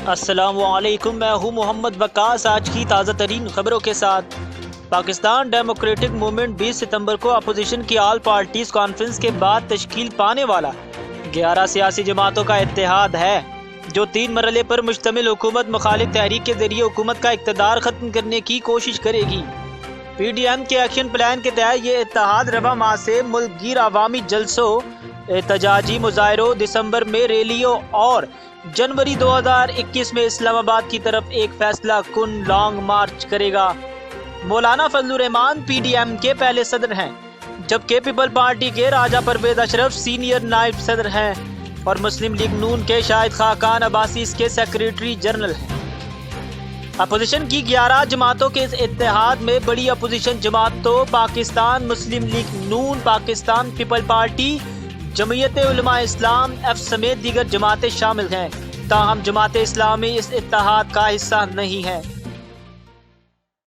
السلام علیکم، میں ہوں محمد وقاص۔ آج کی تازہ ترین خبروں کے ساتھ پاکستان ڈیموکریٹک موومنٹ 20 ستمبر کو اپوزیشن کی آل پارٹیز کانفرنس کے بعد تشکیل پانے والا 11 سیاسی جماعتوں کا اتحاد ہے، جو 3 مرحلے پر مشتمل حکومت مخالف تحریک کے ذریعے حکومت کا اقتدار ختم کرنے کی کوشش کرے گی۔ پی ڈی ایم کے ایکشن پلان کے تحت یہ اتحاد رواں ماہ سے ملک گیر عوامی جلسوں، احتجاجی مظاہروں، دسمبر میں ریلیوں اور جنوری 2021 میں اسلام آباد کی طرف ایک فیصلہ کن لانگ مارچ کرے گا۔ مولانا فضل الرحمان پی ڈی ایم کے پہلے صدر ہیں، جبکہ پیپل پارٹی کے راجہ پرویز اشرف سینئر نائب صدر ہیں اور مسلم لیگ نون کے شاہد خاقان عباسی اس کے سیکریٹری جنرل ہیں۔ اپوزیشن کی 11 جماعتوں کے اس اتحاد میں بڑی اپوزیشن جماعتوں پاکستان مسلم لیگ نون، پاکستان پیپل پارٹی، جمعیت علماء اسلام ایف سمیت دیگر جماعتیں شامل ہیں، تاہم جماعت اسلامی اس اتحاد کا حصہ نہیں ہے۔